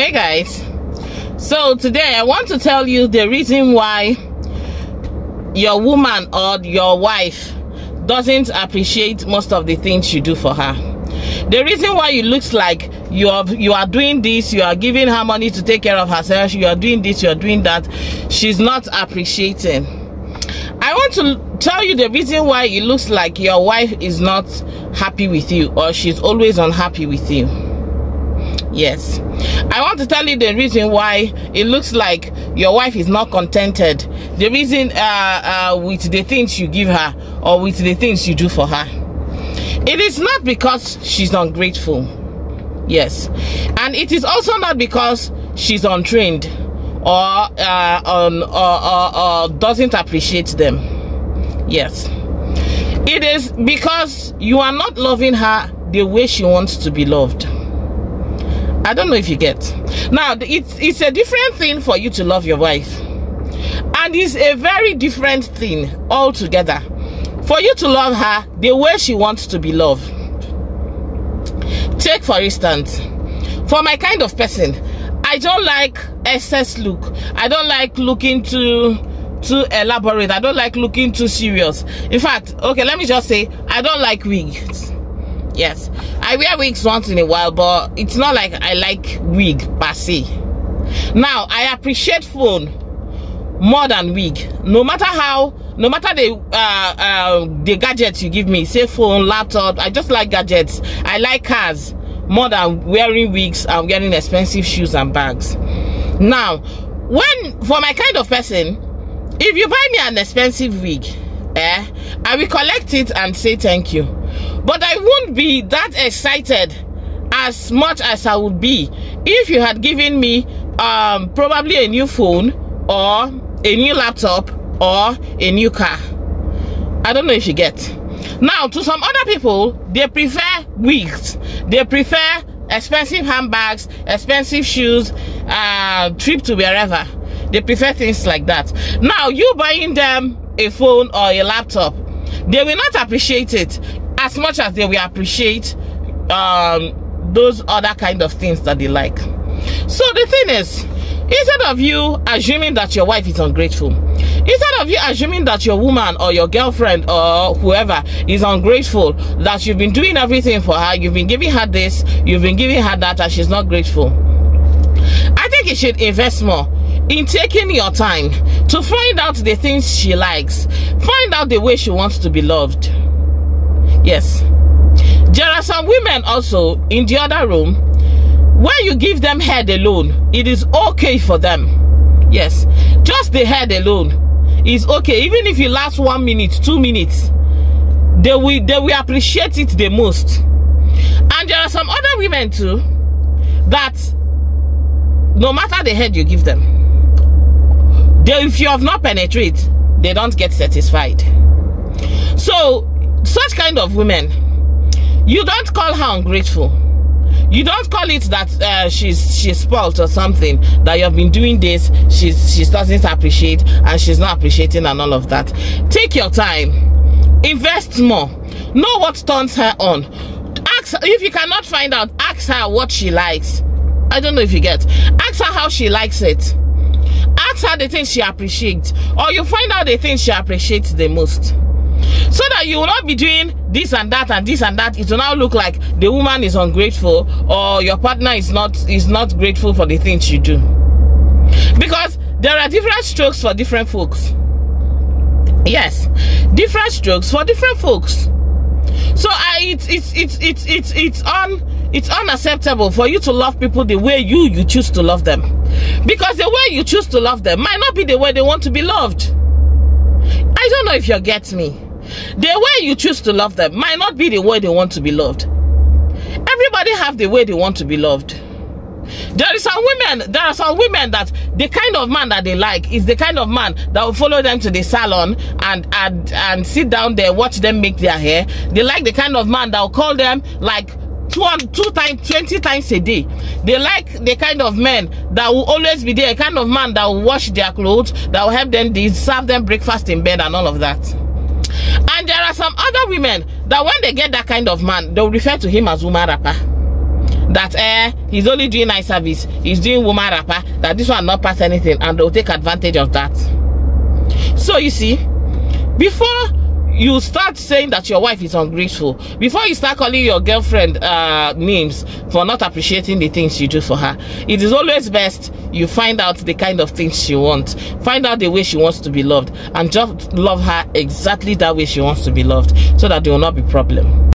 Hey guys, so today I want to tell you the reason why your woman or your wife doesn't appreciate most of the things you do for her. The reason why it looks like you are doing this, you are giving her money to take care of herself, you are doing this, you are doing that, she's not appreciating. I want to tell you the reason why it looks like your wife is not happy with you, or she's always unhappy with you. Yes, I want to tell you the reason why it looks like your wife is not contented. The reason with the things you give her or with the things you do for her. It is not because she's ungrateful. Yes, and it is also not because she's untrained or doesn't appreciate them. Yes, it is because you are not loving her the way she wants to be loved. I don't know if you get. Now, it's a different thing for you to love your wife, and it's a very different thing altogether for you to love her the way she wants to be loved. Take for instance, for my kind of person, I don't like excess look. I don't like looking too elaborate. I don't like looking too serious. In fact, okay, let me just say, I don't like wigs. Yes, I wear wigs once in a while, but it's not like I like wig per se. Now, I appreciate phone more than wig. No matter the gadgets you give me, say phone, laptop, I just like gadgets. I like cars more than wearing wigs and wearing expensive shoes and bags. Now, for my kind of person, if you buy me an expensive wig, I will collect it and say thank you. But I won't be that excited as much as I would be if you had given me probably a new phone or a new laptop or a new car. I don't know if you get. Now, to some other people, they prefer wigs. They prefer expensive handbags, expensive shoes, trip to wherever. They prefer things like that. Now, you buying them a phone or a laptop, they will not appreciate it as much as they will appreciate those other kind of things that they like. So the thing is, instead of you assuming that your wife is ungrateful, instead of you assuming that your woman or your girlfriend or whoever is ungrateful, that you've been doing everything for her, you've been giving her this, you've been giving her that, and she's not grateful, I think you should invest more in taking your time to find out the things she likes, find out the way she wants to be loved. Yes, there are some women also in the other room, when you give them head alone, it is okay for them. Yes, just the head alone is okay. Even if you last 1 minute, 2 minutes, they will appreciate it the most. And there are some other women too that no matter the head you give them, if you have not penetrated, they don't get satisfied. So such kind of women, you don't call her ungrateful. You don't call it that she's spoiled or something, that you have been doing this, she doesn't appreciate and she's not appreciating and all of that. Take your time, invest more, know what turns her on. Ask her, if you cannot find out, ask her what she likes. I don't know if you get. Ask her how she likes it. Ask her the things she appreciates, or you find out the things she appreciates the most, so that you will not be doing this and that and this and that. It will now look like the woman is ungrateful or your partner is not grateful for the things you do. Because there are different strokes for different folks. Yes, different strokes for different folks. So it's unacceptable for you to love people the way you choose to love them, because the way you choose to love them might not be the way they want to be loved. I don't know if you get me. The way you choose to love them might not be the way they want to be loved. Everybody have the way they want to be loved. There are some women that the kind of man that they like is the kind of man that will follow them to the salon and sit down there, watch them make their hair. They like the kind of man that will call them like 20 times a day. They like the kind of men that will always be there, a kind of man that will wash their clothes, that will help them, serve them breakfast in bed and all of that. And there are some other women that when they get that kind of man, they'll refer to him as woman rapper. that he's only doing nice service, he's doing woman rapper, that this one not pass anything, and they'll take advantage of that. So you see, before you start saying that your wife is ungrateful, before you start calling your girlfriend names for not appreciating the things you do for her, it is always best you find out the kind of things she wants, find out the way she wants to be loved, and just love her exactly that way she wants to be loved, so that there will not be problem.